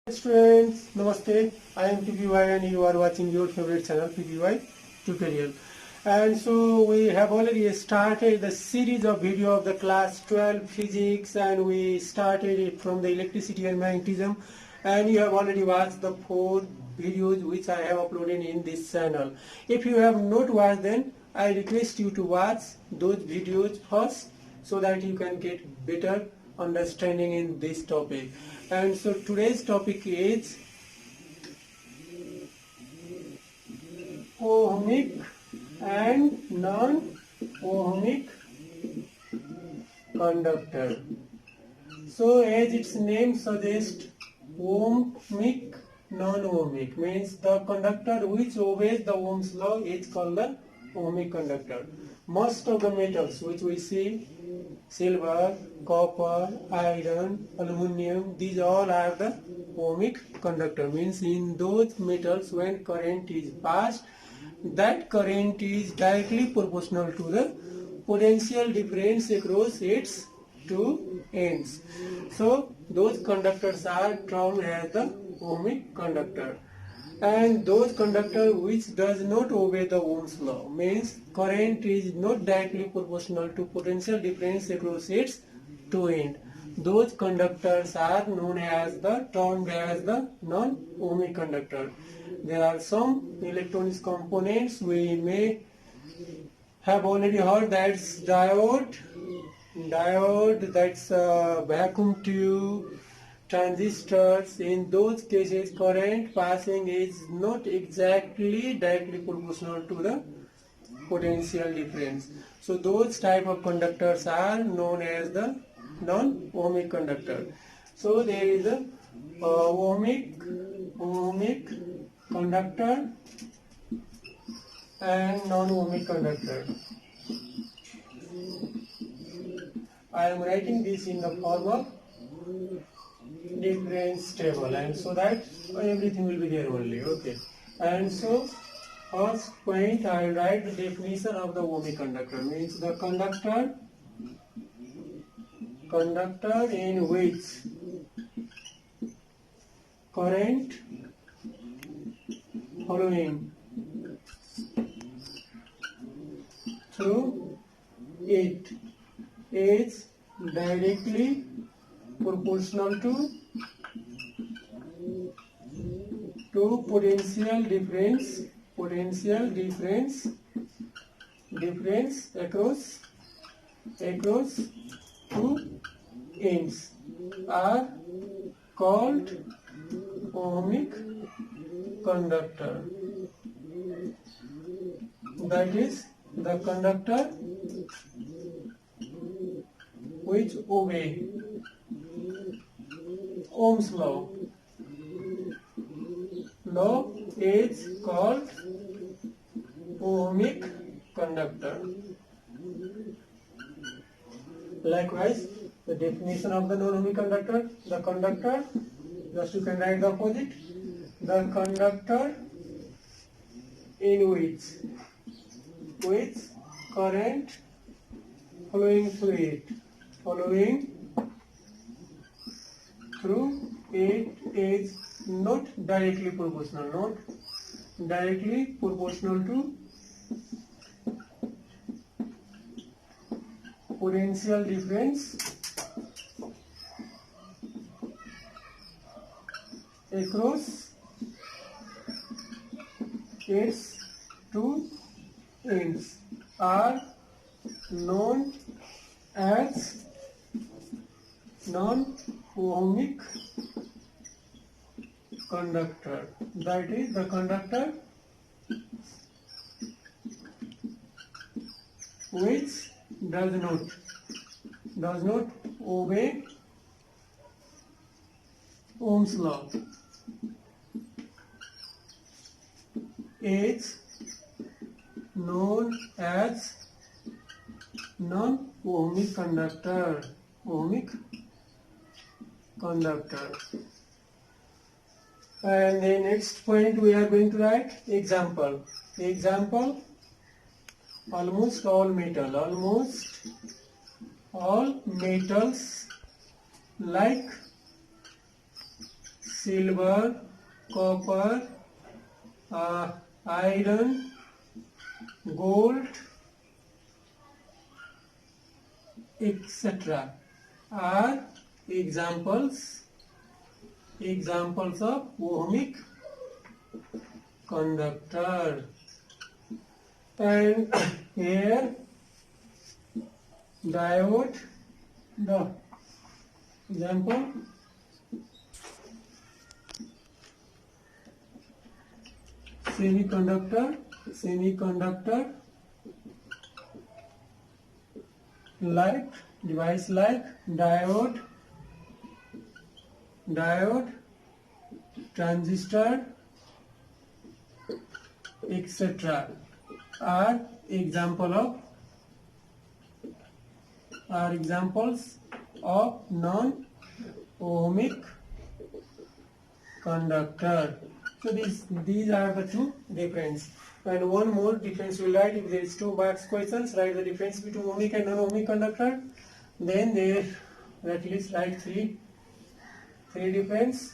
Students, Namaste. I am PPY and you are watching your favorite channel PPY tutorial. And so we have already started the series of video of the class 12 physics, and we started it from the electricity and magnetism, and you have already watched the 4 videos which I have uploaded in this channel. If you have not watched, then I request you to watch those videos first so that you can get better understanding in this topic. And so today's topic is ohmic and non-ohmic conductor. So as its name suggests, ohmic, non-ohmic means the conductor which obeys the Ohm's law is called the ohmic conductor. Most of the metals which we see, silver, copper, iron, aluminum, these all are the ohmic conductor. Means in those metals when current is passed, that current is directly proportional to the potential difference across its two ends. So those conductors are termed as the ohmic conductor. And those conductor which does not obey the Ohm's law means current is not directly proportional to potential difference across its two ends. Those conductors are known as termed as the non-ohmic conductor. There are some electronics components we may have already heard, that's diode, that's vacuum tube, transistors. In those cases current passing is not exactly directly proportional to the potential difference. So those type of conductors are known as the non-ohmic conductor. So there is a ohmic conductor and non-ohmic conductor. I am writing this in the form of difference table, and so that everything will be there only. Okay. And so first point I will write the definition of the ohmic conductor. Means the conductor in which current flowing through it is directly proportional to potential difference across two ends are called ohmic conductor. That is the conductor which obey Ohm's law. Law is called ohmic conductor. Likewise, the definition of the non-ohmic conductor, the conductor, just you can write the opposite, the conductor in which current flowing through it is not directly proportional to potential difference across its two ends are known as non-ohmic conductor. That is the conductor which does not obey Ohm's law is known as non-ohmic conductor. And the next point we are going to write example. Almost all metals like silver, copper, iron, gold, etc. are examples of ohmic conductor. And here diode, the example, semiconductor, like device like diode, transistor, etc. are examples of non-ohmic conductor. So these are the two difference. And one more difference we write. If there is 2 marks questions, write the difference between ohmic and non-ohmic conductor. Then there at least write three difference.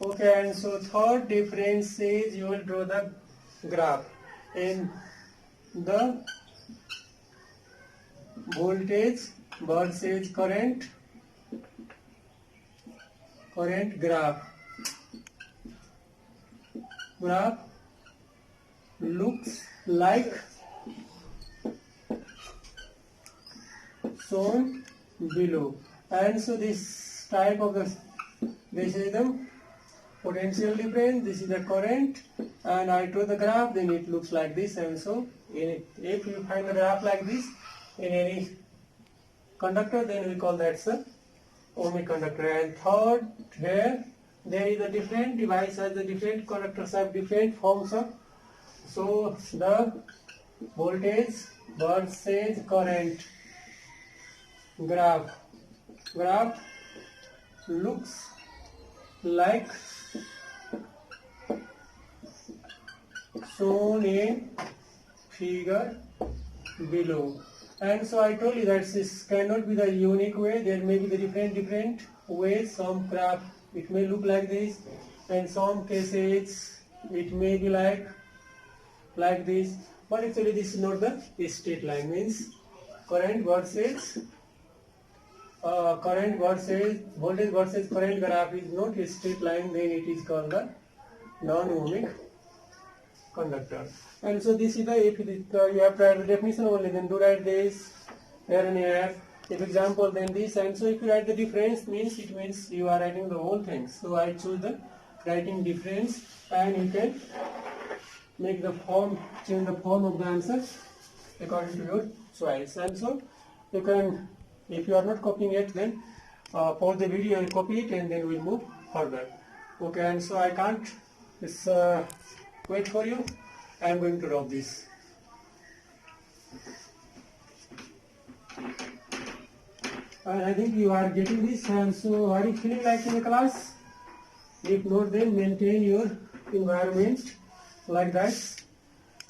Okay, and so third difference is you will draw the graph in the voltage versus current graph looks like shown below. And so this type of this is the potential difference, this is the current, and I draw the graph, then it looks like this. And so if you find the graph like this in any conductor, then we call that the ohmic conductor. And third, here there is a different device has the different conductors have different forms of. So the voltage versus current graph looks like shown in figure below. And so I told you that this cannot be the unique way. There may be the different ways. Some graph it may look like this, and some cases it may be like this. But actually this is not the straight line. Means current versus voltage versus current graph is not a straight line. Then it is called the non-ohmic conductor. And so this is the, if you have to write the definition only, then do write this here and here. If example, then this. And so if you write the difference, means it means you are writing the whole thing. So I choose the writing difference, and you can make the form, change the form of the answer according to your choice. And so you can, if you are not copying it, then pause the video and copy it, and then we'll move further. Okay, and so I can't wait for you. I am going to drop this. And I think you are getting this. And so are you feeling like in a class? If not, then maintain your environment like that,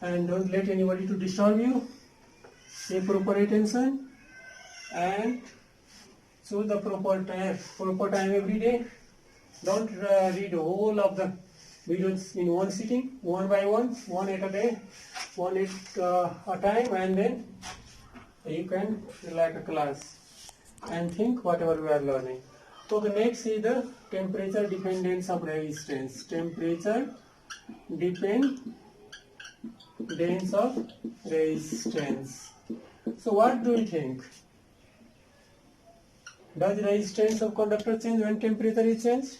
and don't let anybody to disturb you. Pay proper attention and choose the proper time every day. Don't read whole of the videos in one sitting, one by one at a day, one at a time, and then you can feel like a class and think whatever we are learning. So the next is the temperature dependence of resistance. Temperature dependence of resistance. So what do you think? Does resistance of conductor change when temperature is changed?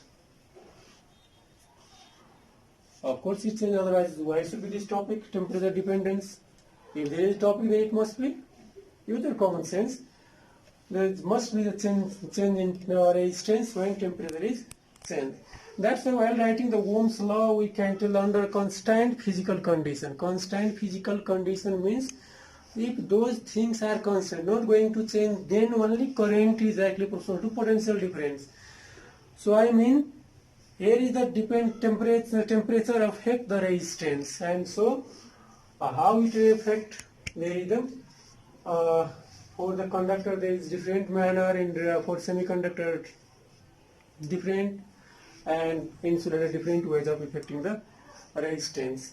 Of course it changes, otherwise why should be this topic, temperature dependence? If there is a topic, then it must be, use your common sense. There must be the change in resistance when temperature is changed. That's why while writing the Ohm's law, we can tell under constant physical condition. Constant physical condition means if those things are constant, not going to change, then only current is directly proportional to potential difference. So I mean, here is the temperature affect the resistance, and so how it will affect, there is the for the conductor there is different manner, and for semiconductor different, and insulator different ways of affecting the resistance.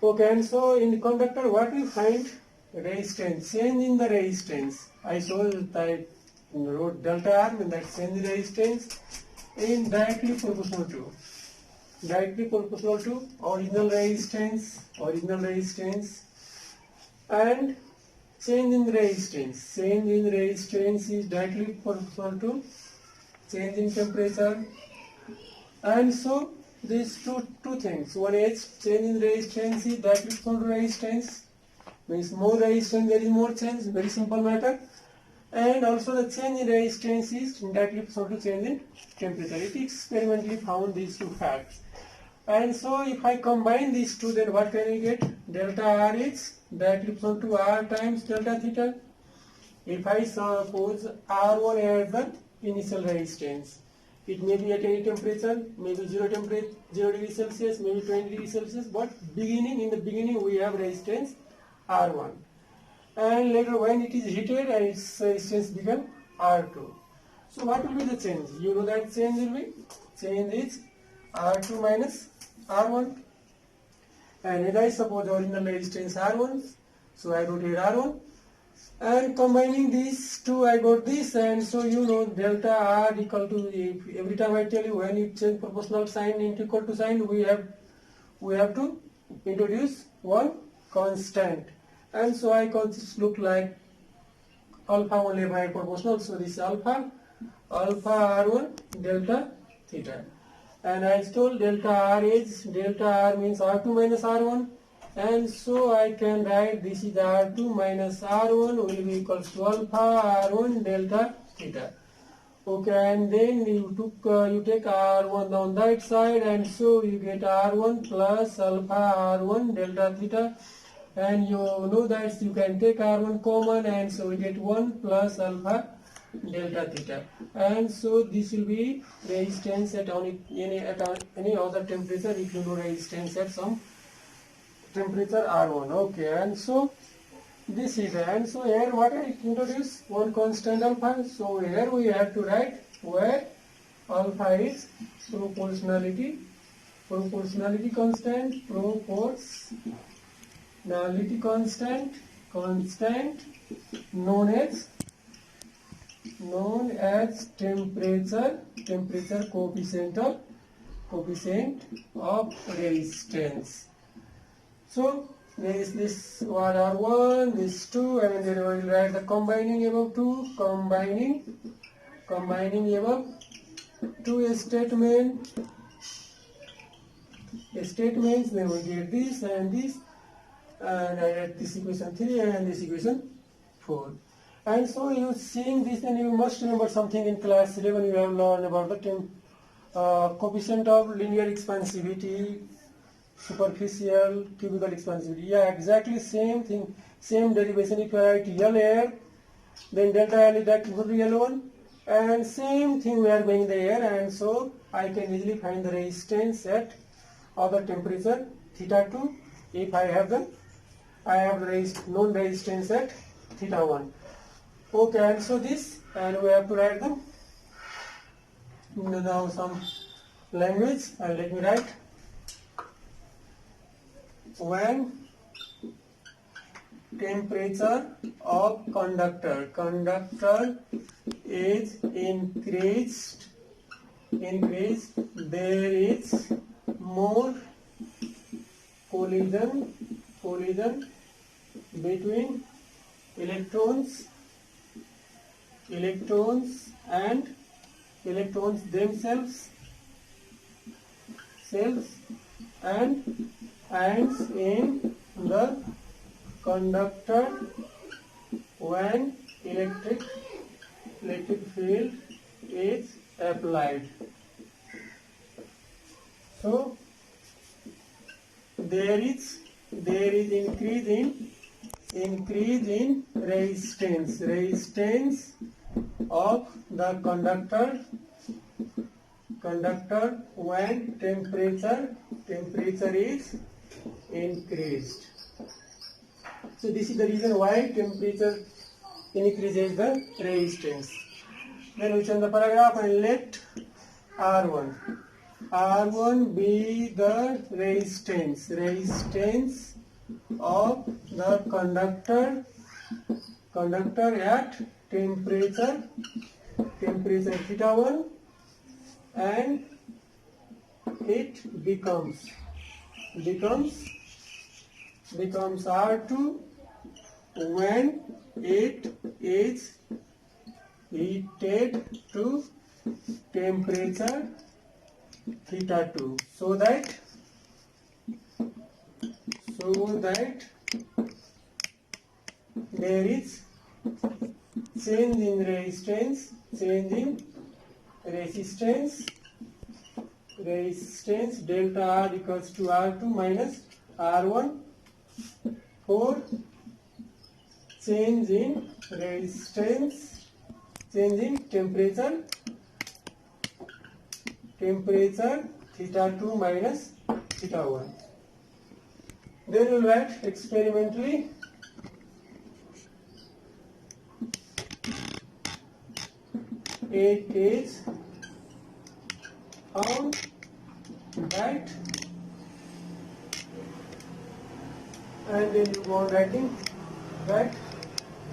Okay, and so in conductor what we find? Resistance, change in the resistance. I showed that wrote delta R, means that change in resistance in directly proportional to original resistance, and change in resistance. Change in resistance is directly proportional to change in temperature. And so these two things. One is change in resistance is directly proportional to resistance, means more resistance there is more change, very simple matter. And also the change in resistance is indirectly proportional to change in temperature. It is experimentally found these two facts. And so if I combine these two, then what can I get? Delta R is directly proportional to R times delta theta. If I suppose R1 as the initial resistance, it may be at any temperature, maybe 0 degree Celsius, maybe 20 degree Celsius, but in the beginning we have resistance R1. And later when it is heated and its resistance become R2. So what will be the change? You know that change is R2 minus R1. And if I suppose the original resistance R1, so I wrote here R1. And combining these two, I got this, and so you know delta R equal to, every time I tell you when you change proportional sign into equal to sign, we have to introduce one constant. And so I can just look like alpha only by proportional, so this is alpha R1 delta theta. And I told delta R means R2 minus R1, and so I can write this is R2 minus R1 will be equals to alpha R1 delta theta. Okay, and then you take R1 on that side, and so you get R1 plus alpha R1 delta theta. And you know that you can take R1 common, and so we get 1 plus alpha delta theta. And so this will be resistance at any other temperature if you know resistance at some temperature R1. Okay, and so this is, and so here what I introduce one constant alpha. So here we have to write where alpha is proportionality constant known as temperature coefficient of resistance. So there is this one R1, this 2, and then we will write the combining above two statements, then we get this and this, and I write this equation 3 and this equation 4. And so you seeing this, and you must remember something in class 11 you have learned about the coefficient of linear expansivity, superficial cubical expansivity. Yeah, exactly same thing, same derivation. If I write L air, then delta L is that real one, and same thing we are going there, and so I can easily find the resistance at other temperature theta 2 if I have the known resistance at theta 1. Okay, and so this, and we have to write them now some language, and let me write. When temperature of conductor is increased, there is more collision between electrons and electrons themselves and atoms in the conductor when electric field is applied. So there is increase in resistance of the conductor when temperature is increased. So this is the reason why temperature increases the resistance. Then we change the paragraph and let R1 R1 be the resistance of the conductor at temperature theta 1, and it becomes R2 when it is heated to temperature theta 2, so that there is change in resistance delta R equals to R2 minus R1 for change in resistance, change in temperature theta 2 minus theta 1. Then we will write experimentally it is found that, and then you go on writing that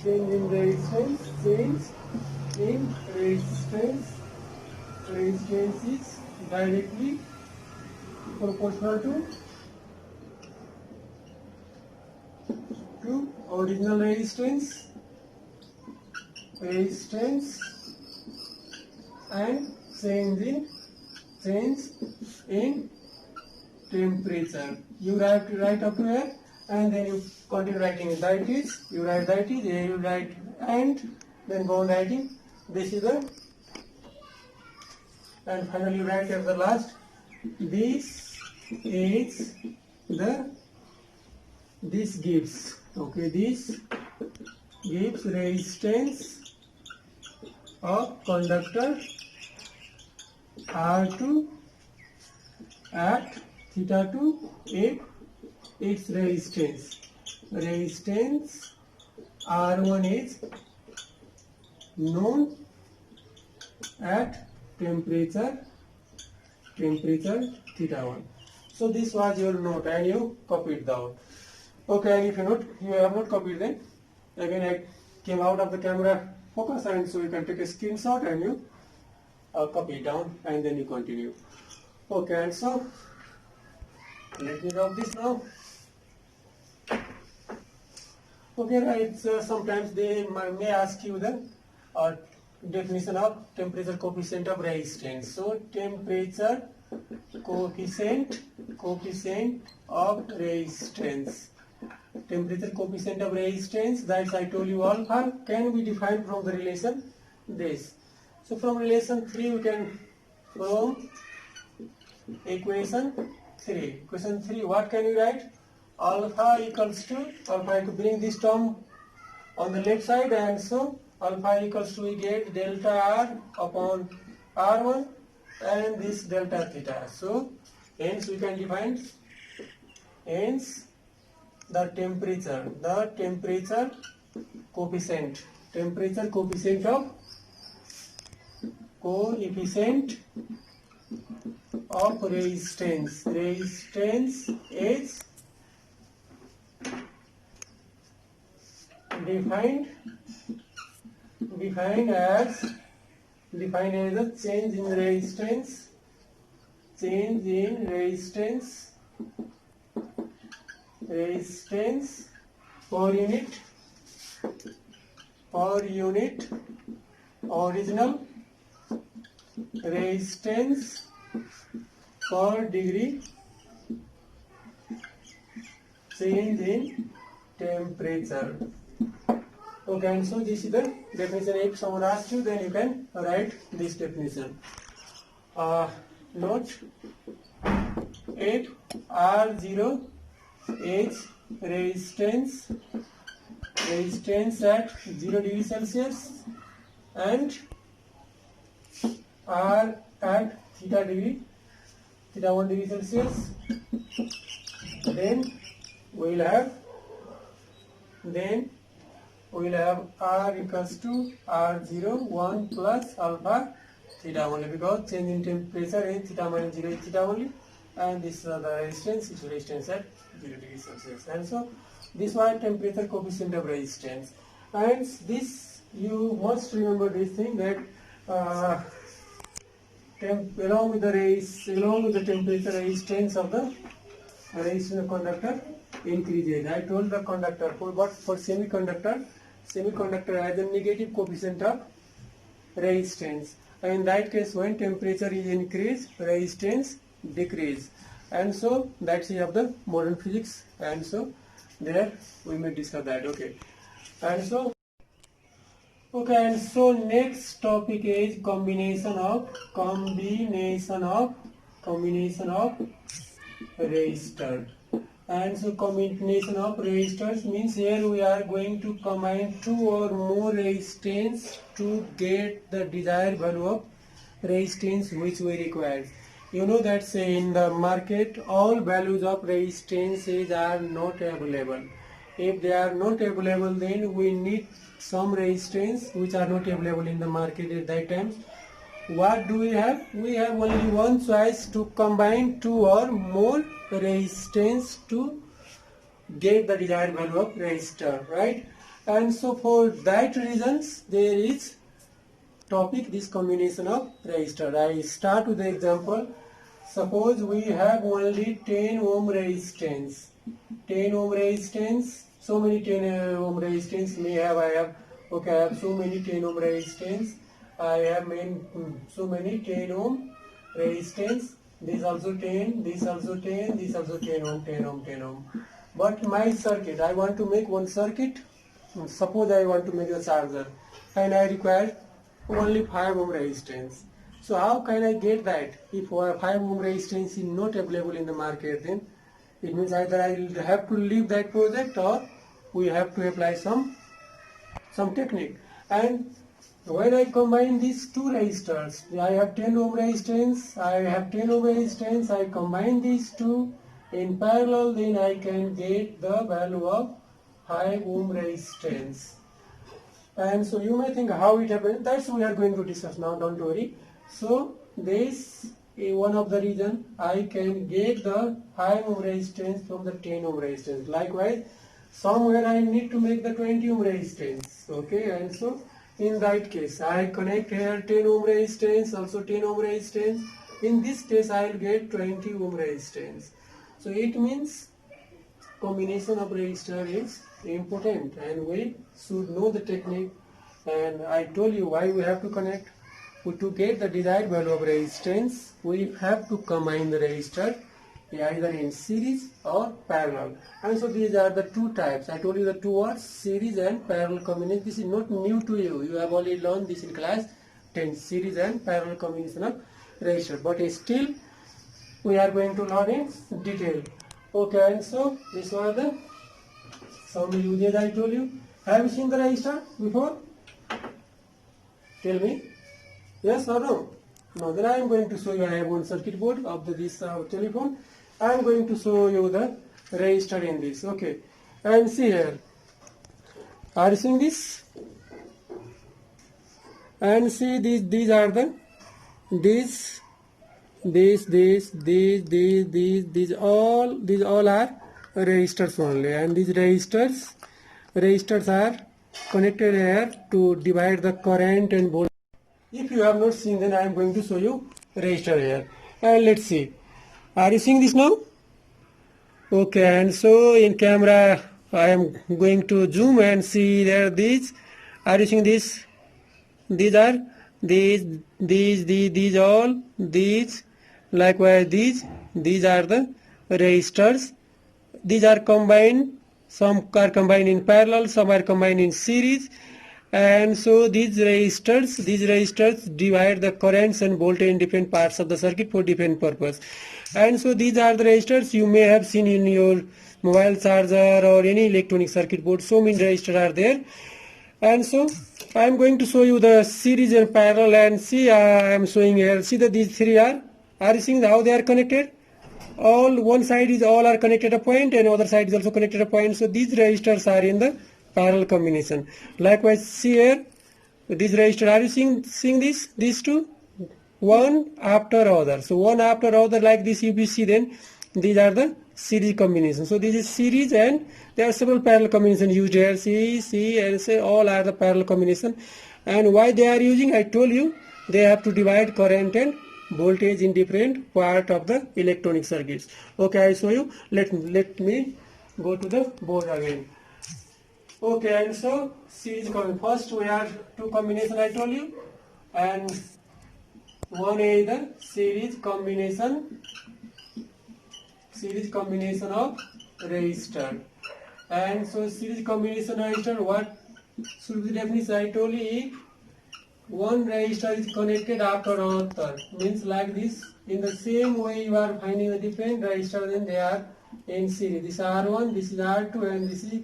change in resistance is directly proportional to original resistance and change in temperature. You have to write up here, and then you continue writing. That is, you write that is, here you write and, then go on writing. This is the, and finally you write at the last. This gives, okay, this gives resistance of conductor R2 at theta 2 if its resistance R1 is known at temperature theta 1. So this was your note, and you copied down. Okay, and if you have not copied, then again I came out of the camera focus, and so you can take a screenshot and you copy it down, and then you continue. Okay, and so let me drop this now. Okay, right. So sometimes they may ask you the definition of temperature coefficient of resistance. So temperature coefficient of resistance. Temperature coefficient of resistance, that I told you, alpha can be defined from the relation this. So from relation 3 we can, from equation 3, what can you write? Alpha equals to, alpha, I have to bring this term on the left side, and so alpha equals to, we get delta R upon R1 and this delta theta. So hence we can define, hence the temperature coefficient of resistance is defined as the change in resistance per unit original resistance per degree change in temperature. Okay, and so this is the definition. If someone asks you, then you can write this definition. Note, if R0 is resistance at 0 degree Celsius and R at theta 1 degree Celsius, then we will have R equals to R0 1 plus alpha theta only, because change in temperature is theta minus 0 is theta only, and this the resistance is resistance at 0 degrees Celsius. And so this one temperature coefficient of resistance. And this you must remember this thing that along with the temperature resistance of the resistance of conductor increases. I told the conductor for semiconductor has a negative coefficient of resistance. In that case, when temperature is increased, resistance decrease. And so that's of the modern physics. And so there we may discuss that. Okay. And so next topic is combination of resistor. And so combination of resistors means here we are going to combine two or more resistance to get the desired value of resistance which we require. You know that say in the market all values of resistances are not available. If they are not available, then we need some resistance which are not available in the market at that time. What do we have? We have only one choice to combine two or more resistance to get the desired value of resistor, right? And so for that reasons there is topic this combination of resistor. I start with the example. Suppose we have only 10 ohm resistance. 10 ohm resistance. So many 10 ohm resistance I have so many 10 ohm resistance. I have so many 10 ohm resistance. This also 10, this also 10, this also 10 ohm, 10 ohm, 10 ohm. But my circuit, I want to make one circuit. Suppose I want to make a charger and I require only 5 ohm resistance. So how can I get that? If 5 ohm resistance is not available in the market, then it means either I will have to leave that project or we have to apply some technique. And when I combine these two resistors, I have 10 ohm resistance, I combine these two in parallel, then I can get the value of 5 ohm resistance. And so you may think how it happens. That's we are going to discuss now, don't worry. So this is one of the reason I can get the 5 ohm resistance from the 10 ohm resistance. Likewise, somewhere I need to make the 20 ohm resistance. Okay, and so in that case I connect here 10 ohm resistance, also 10 ohm resistance. In this case I will get 20 ohm resistance. So it means combination of resistor is important and we should know the technique. And I told you why we have to connect. To get the desired value of resistance, we have to combine the resistor either in series or parallel. And so these are the two types. I told you the two words, series and parallel combination. This is not new to you. You have already learned this in class 10, series and parallel combination of resistor. But still, we are going to learn in detail. Okay, and so these were the some uses I told you. Have you seen the resistor before? Tell me. Yes or no? No, then I am going to show you. I have one circuit board of this telephone. I am going to show you the resistor in this. Okay, and see here. Are you seeing this? And see these are the these all are resistors only, and these resistors are connected here to divide the current and voltage. If you have not seen, then I am going to show you resistor here, and let's see. Are you seeing this now? Okay, and so in camera I am going to zoom and see there these. Are you seeing this? These are these all these. Likewise these are the resistors. These are combined. Some are combined in parallel, some are combined in series. And so these resistors divide the currents and voltage in different parts of the circuit for different purpose. And so these are the resistors you may have seen in your mobile charger or any electronic circuit board. So many resistors are there. And so I am going to show you the series and parallel, and see I am showing here. See that these three are you seeing how they are connected? One side is all are connected a point, and other side is also connected a point. So these resistors are in the parallel combination. Likewise, see here, these resistors, are you seeing these two? one after other. So one after other like this you will see, then these are the series combinations. So this is series and there are several parallel combinations used here. C and C all are the parallel combination. And why they are using, I told you, they have to divide current and voltage in different part of the electronic circuits. Okay, I show you. Let me go to the board again. Okay, and so series coming. First we have two combination I told you, and one is the series combination of resistor. And so series combination resistor, what should be the definition? I told you, if one resistor is connected after another, means like this, in the same way you are finding the different resistor, then they are in series. This is R1, this is R2, and this is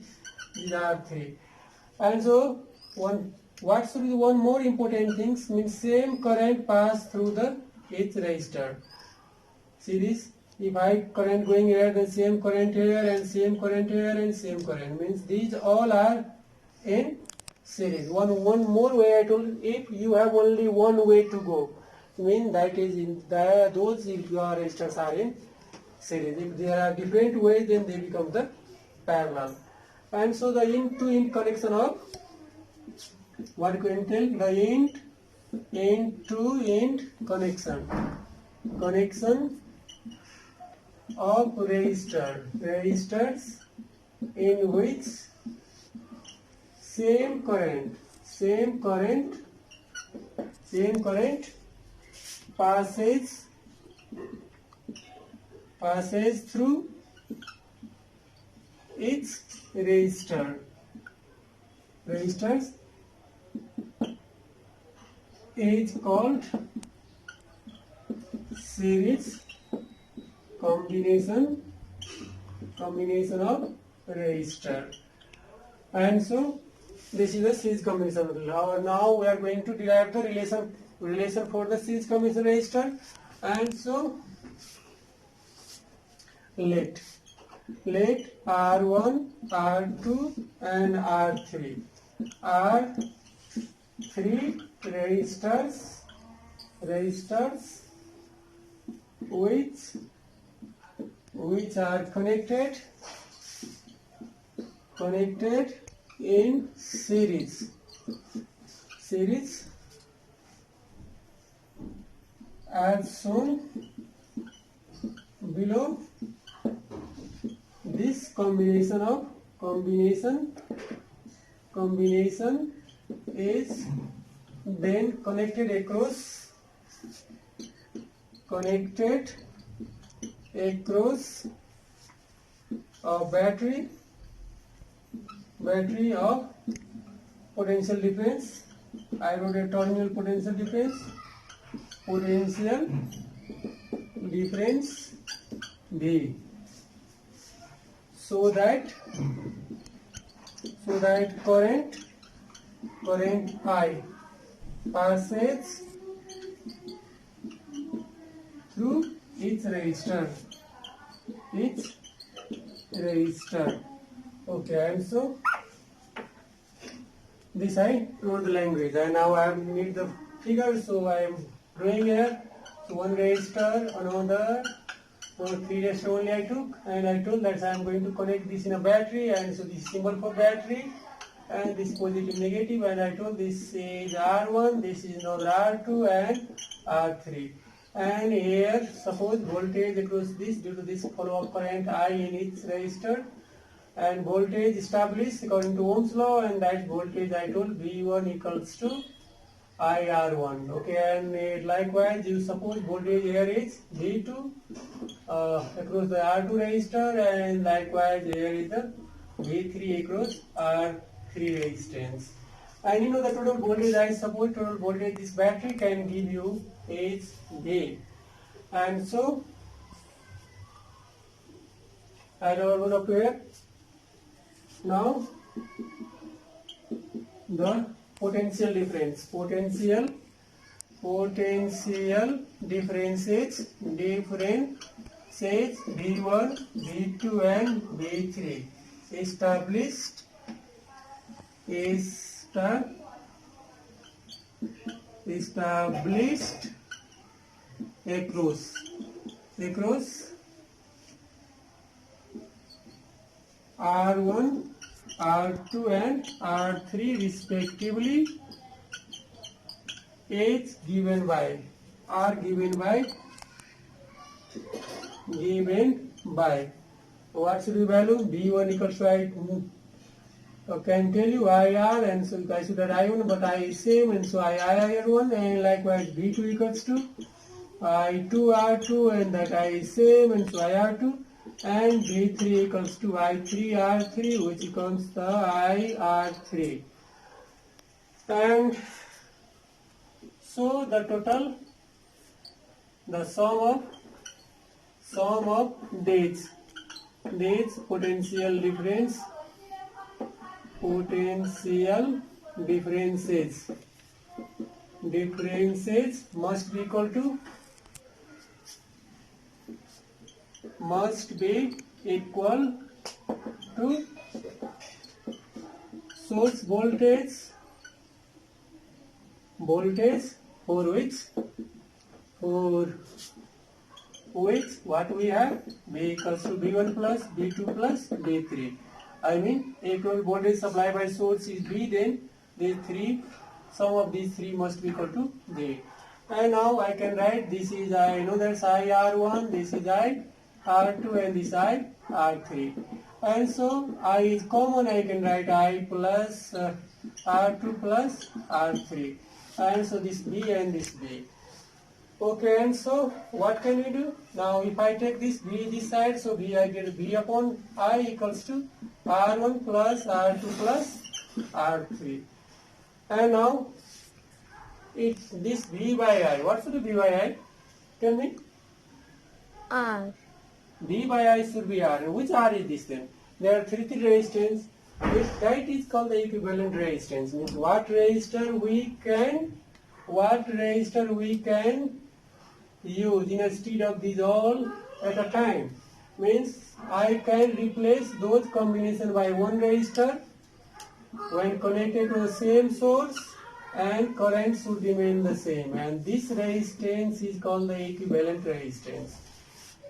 R3. And so what should be one more important thing, means same current pass through the each resistor. Series, if I current going here, then same current here and same current here and same current, means these all are in series. One more way I told, if you have only one way to go, mean that is in those if your resistors are in series. If there are different ways, then they become the parallel. And so the end-to-end connection of what you can tell, the end-to-end connection of resistors in which same current passes through each resistors is called series combination of resistor. And so this is the series combination. Now we are going to derive the relation for the series combination resistor. And so let R1, R2 and R3 are three resistors which are connected in series as shown below. This combination is then connected across a battery of potential difference. I wrote a terminal potential difference V, so that current I passes through each resistor. Okay, and so this I wrote the language, and now I need the figure, so I am drawing here. So one resistor, another, so 3 resistor only I took, and I told that I am going to connect this in a battery, and so this is symbol for battery, and this positive negative, and I told this is R1, this is another R2 and R3. And here suppose voltage across this due to this flow of current I in each resistor, and voltage established according to Ohm's law, and that voltage I told V1 equals to IR1. Okay, and likewise you suppose voltage here is V2 across the R2 resistor, and likewise here is the V3 across R3 resistance. And you know the total voltage, I suppose total voltage this battery can give you is V. And so I don't know up here. Now the potential differences V1, V2 and V3 established across R1, R2 and R3 respectively, H given by R given by what should be value? B1 equals to I can tell you IR, and so I should have I1, but I is same, and so IR1, and likewise B2 equals to I2 R2, and that I is same, and so IR2, and B3 equals to I3 R3, which becomes the IR3. And so the total, the sum of dates, potential differences must be equal to source voltage for which what we have, B equals to B1 plus B2 plus B3. I mean, equivalent voltage supplied by source is B, then sum of these three must be equal to B. And now I can write, this is I know that's IR1, this is IR2, and this IR3. And so I is common, I can write I plus R2 plus R3. And so this B and this B. Okay, and so what can we do? Now if I take this B this side, so B I get B upon I equals to R1 plus R2 plus R3. And now it's this B by I. What should be B by I? Tell me. R. B by I should be R. And which R is this then? There are three resistance. That is called the equivalent resistance. Means what resistor we can use instead of these all at a time. Means I can replace those combination by one resistor when connected to the same source, and current should remain the same, and this resistance is called the equivalent resistance.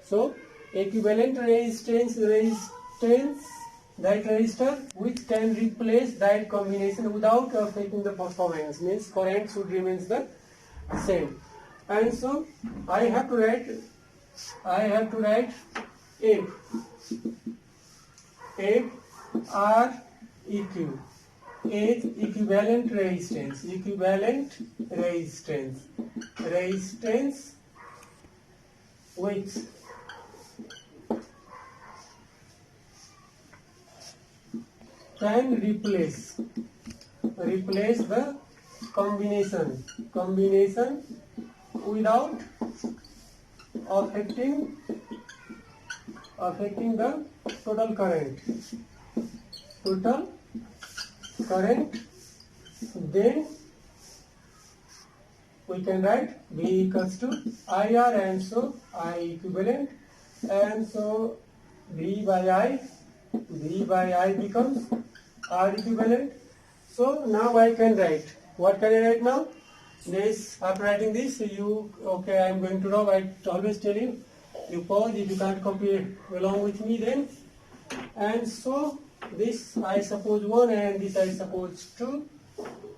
So equivalent resistance, that resistor which can replace that combination without affecting the performance, means current should remain the same. And so I have to write F R eq, equivalent resistance which can replace the combination without affecting the total current, then we can write B equals to IR, and so I equivalent, and so B by I becomes R equivalent. So now I can write, what can I write now? This, after writing this, okay, I am going to draw. I always tell you, you pause if you can't copy along with me then. And so this I suppose 1 and this I suppose 2.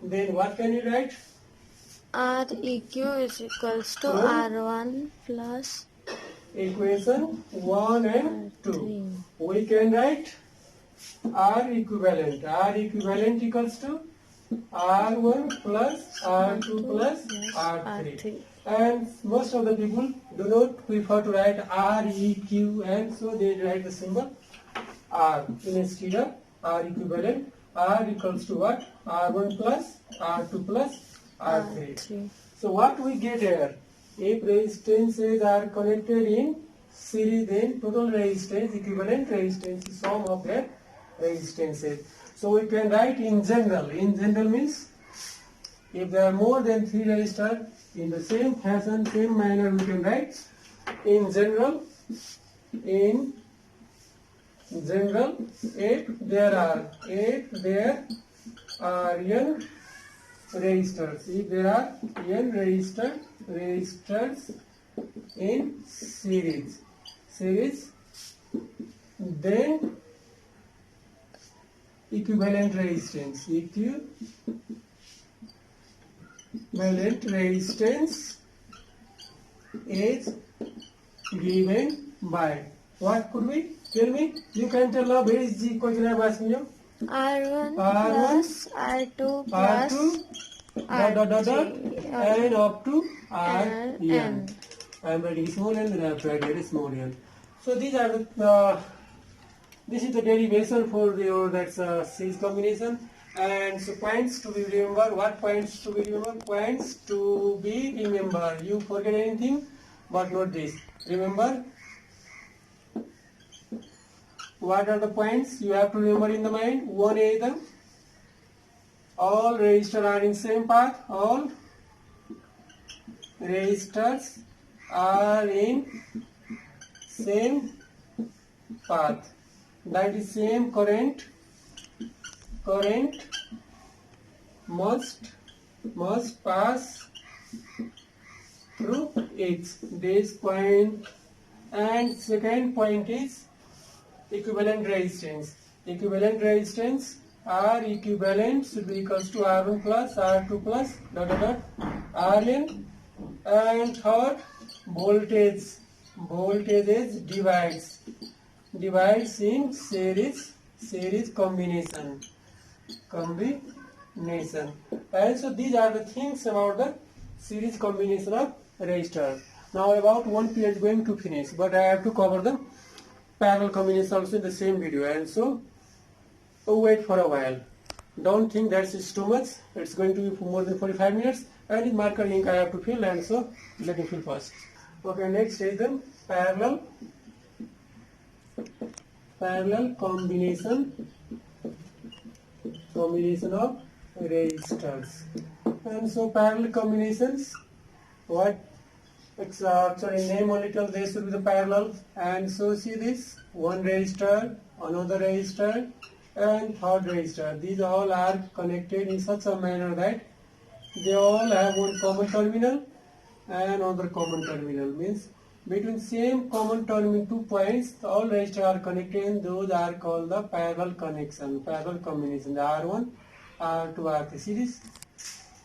Then what can you write? Req is equals to R1 plus equation 1 and 2. We can write R equivalent equals to R1 plus R2 plus R3. And most of the people do not prefer to write REQ, and so they write the symbol R instead of R equivalent. R equals to what? R1 plus R2 plus R3. So what we get here, if resistances are connected in series, then total resistance, equivalent resistance is sum of their resistances. So we can write in general. In general means if there are more than 3 resistors, in the same fashion, same manner we can write in general. If there are n resistors, if there are n resistors, in series. Then equivalent resistance is given by what could be? Tell me. You can tell now. Where is the question I am asking you? R1 R1 plus R2 plus R2 R3 and up to Rn. I am writing small n, then I have to write very small n. So these are the this is the derivation for your series combination. And so points to be remember. What points to be remember? Points to be remember. You forget anything, but not this. Remember. What are the points you have to remember in the mind? One is the all resistors are in same path. All resistors are in same path. That is same current must pass through it. This point. And second point is equivalent resistance. Equivalent resistance R equivalent should be equals to R1 plus R2 plus Rn. And third, voltage is divides in series combination. And so these are the things about the series combination of resistors. Now about 1 period is going to finish, but I have to cover the parallel combination also in the same video, and so wait for a while. Don't think that's too much. It's going to be for more than 45 minutes, and in marker ink I have to fill, and so let me fill first. Okay, next is the parallel combination of resistors. And so parallel combinations, what it's actually name only tells they should be the parallel. And so see this, one resistor, another resistor, and third resistor. These all are connected in such a manner that they all have one common terminal and another common terminal. Means between same common terminal 2 points, all resistors are connected, and those are called the parallel combination. The R1, R2, R3 series.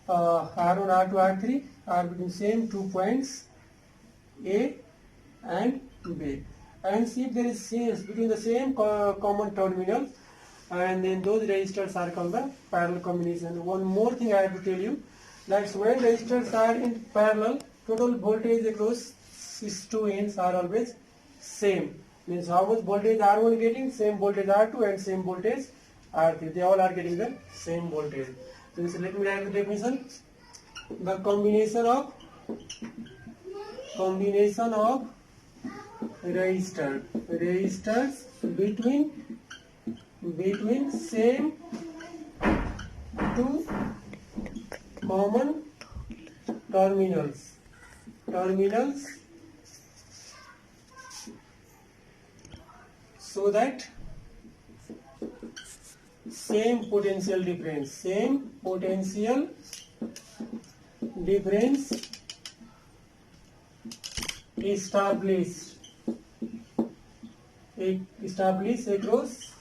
R1, R2, R3 are between same 2 points A and B. And see if there is series between the same common terminal, and then those resistors are called the parallel combination. One more thing I have to tell you, that's when resistors are in parallel, total voltage across these two ends are always same. Means how much voltage R1 getting, same voltage R2, and same voltage R3. They all are getting the same voltage. So let me write the definition. The combination of resistors between same two common terminals so that same potential difference established across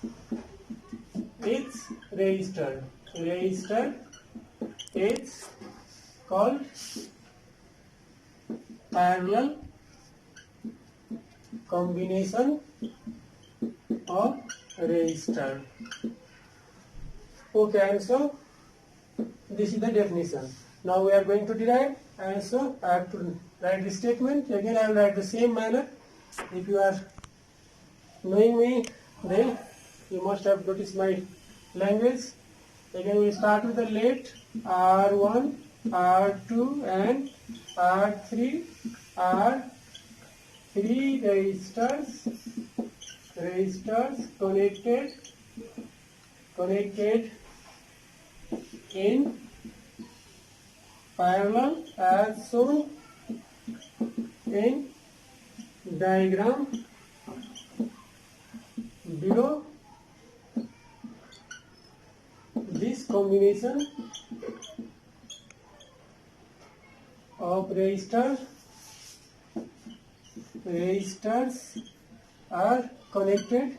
its resistor. It's called parallel combination of resistor. Okay, and so this is the definition. Now we are going to derive, and so I have to write the statement. Again I will write the same manner. If you are knowing me, then you must have noticed my language. Again we start with the let R1, R2 and R3 are three resistors connected in parallel as shown in diagram below. This combination of resistors resistors are connected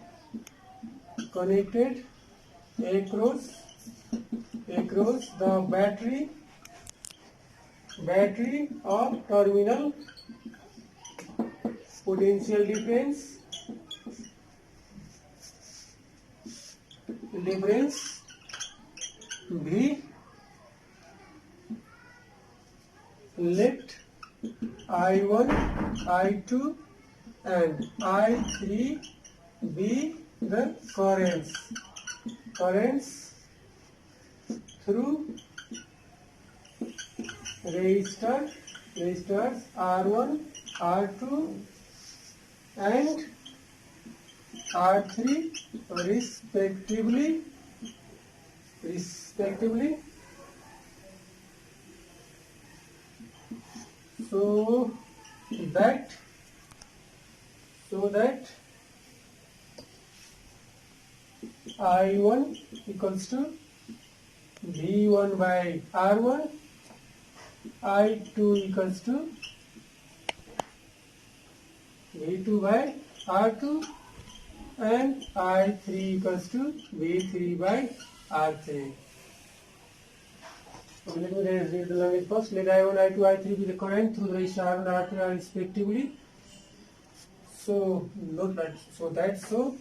across the battery of terminal potential difference V let I1, I2 and I3 be the currents through resistors R1, R2 and R3 respectively. So that I1 equals to V1 by R1, I2 equals to V2 by R2 and I3 equals to V3 by R3. So let me read the language first. Let I1, I2, I3 be the current through the resistor R1 and R2 respectively. So note that. So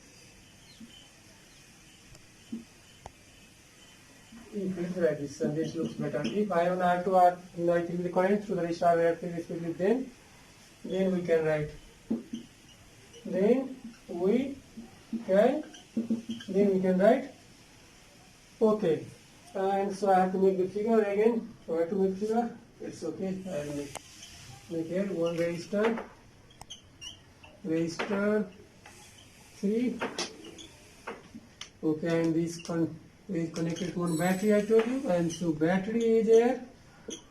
if we write this, and this looks better. If I1, R2, and I3 be the current through the resistor R1 and R3 respectively, then we can write. Then we can write. Okay. And so I have to make the figure again. So I have to make figure. It's okay. I will make here one resistor 3. Okay, and this is connected to one battery I told you, and so battery is there.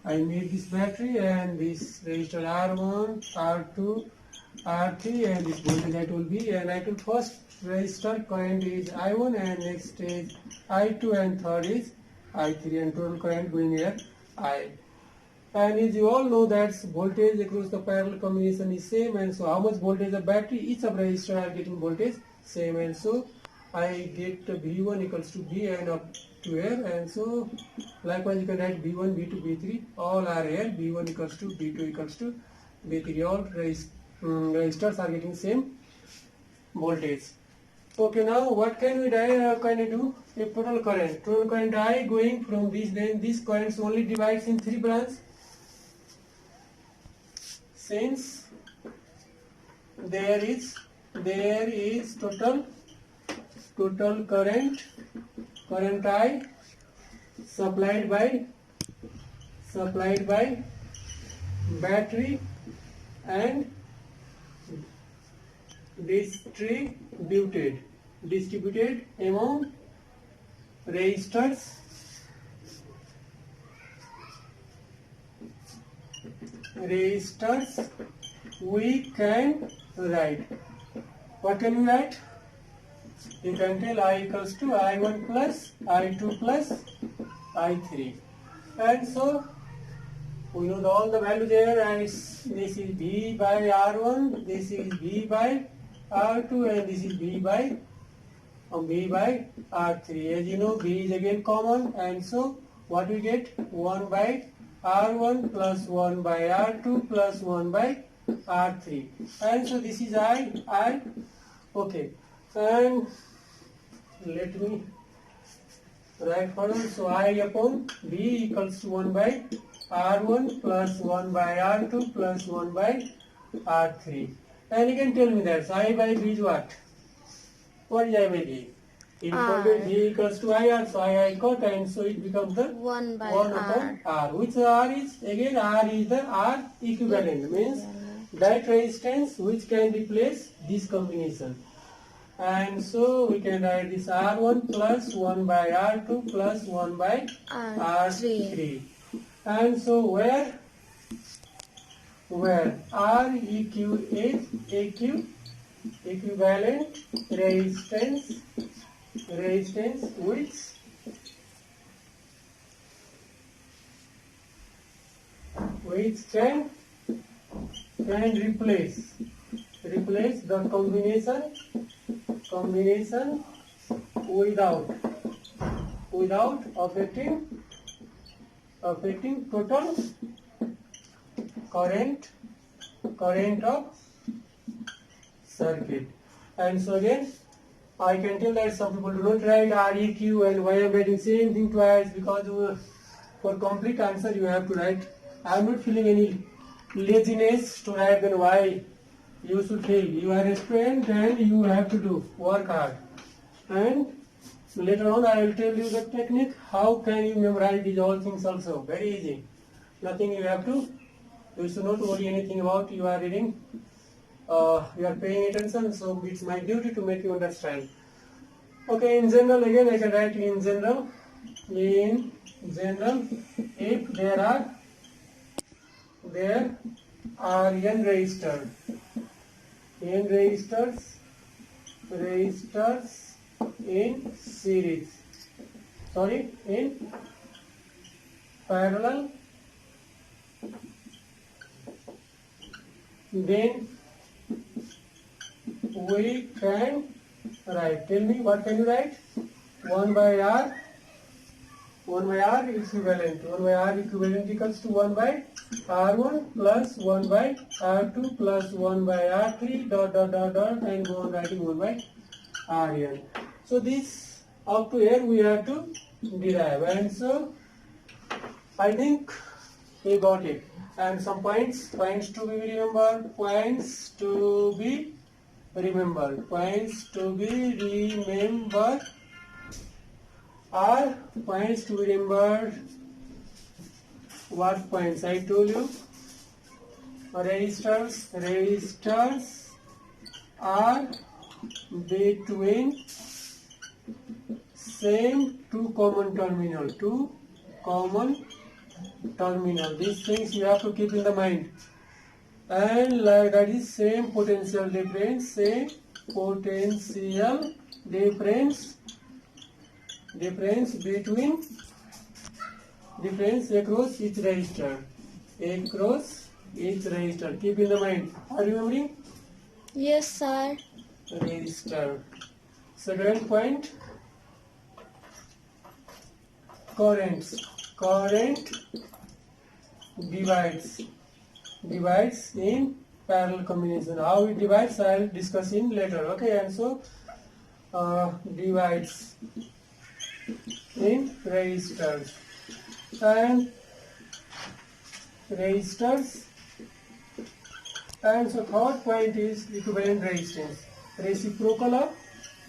I made this battery and this resistor R1, R2, R3 and this voltage I told B, and I told first resistor current is I1 and next is I2 and third is I3 and total current going here I. And as you all know that voltage across the parallel combination is same, and so how much voltage the battery, each of resistor are getting voltage same, and so I get V1 equals to V and up to here, and so likewise you can write V1, V2, V3 all are here. V1 equals to V2 equals to V3, all resistors are getting same voltage. Okay, now what can we do? If total current I going from this, then this current only divides in 3 branches. Since there is total current I supplied by battery and distributed among resistors. We can write. What can we write? You can tell I equals to I1 plus I2 plus I3, and so we know all the value there, and this is V by R1, this is V by R2 and this is V by R3. As you know, V is again common, and so what we get? 1 by R1 plus 1 by R2 plus 1 by R3, and so this is I. Okay, and let me write further. So I upon V equals to 1 by R1 plus 1 by R2 plus 1 by R3. And you can tell me that I by V is what? What is I by V? If V equals to IR, so I got, and so it becomes the 1 by upon R. Which R is? Again R is the R equivalent, means that resistance which can replace this combination. And so we can write this R1 plus 1 by R2 plus 1 by R3. And so where R is equivalent resistance which can replace replace the combination without affecting total current of circuit. And so again, I can tell that some people do not write REQ, and why I am writing same thing twice, because for complete answer you have to write. I am not feeling any laziness to write, then why you should fail. You are a student and you have to do work hard. And later on I will tell you the technique, how can you memorize these all things also. Very easy. Nothing you have to, you should not worry anything about. You are reading, you are paying attention, so it's my duty to make you understand. Okay, in general, again I can write in general, if there are n resistors in series, in parallel, then we can write. Tell me, what can you write? 1 by R equivalent. 1 by R equivalent equals to 1 by R1 plus 1 by R2 plus 1 by R3 dot and go on writing 1 by Rn. So this up to here we have to derive, and so I think we got it. And some points to be remembered, are points to be remembered. What points? I told you, resistors are between same two common terminal. These things you have to keep in the mind. And like that is same potential difference across each resistor. Keep in the mind. Are you remembering? Yes, sir. Resistor. Second point, current divides in parallel combination. How it divides I will discuss in later. Okay, and so divides in resistors. And so third point is equivalent resistance. Reciprocal of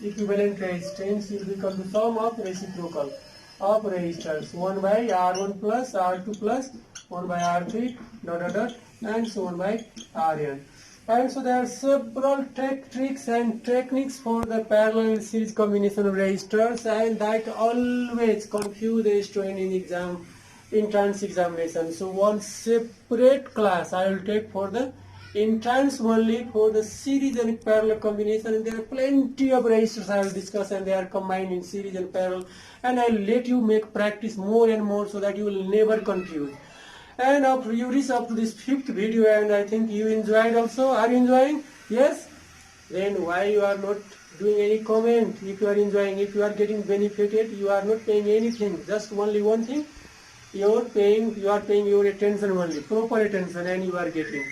equivalent resistance will become the sum of reciprocal of resistors. 1 by R1 plus R2 plus 1 by R3 dot and so on by Rn. And so there are several tricks and techniques for the parallel series combination of resistors, and that always confuse the student in entrance examination. So one separate class I will take for the entrance only for the series and parallel combination, and there are plenty of resistors I will discuss, and they are combined in series and parallel, and I will let you make practice more and more so that you will never confuse. And after you reach up to this 5th video, and I think you enjoyed also. Are you enjoying? Yes? Then why you are not doing any comment? If you are enjoying, if you are getting benefited, you are not paying anything, just only one thing, you are paying your attention only, proper attention, and you are getting.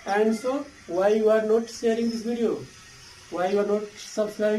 And so why you are not sharing this video? Why you are not subscribing?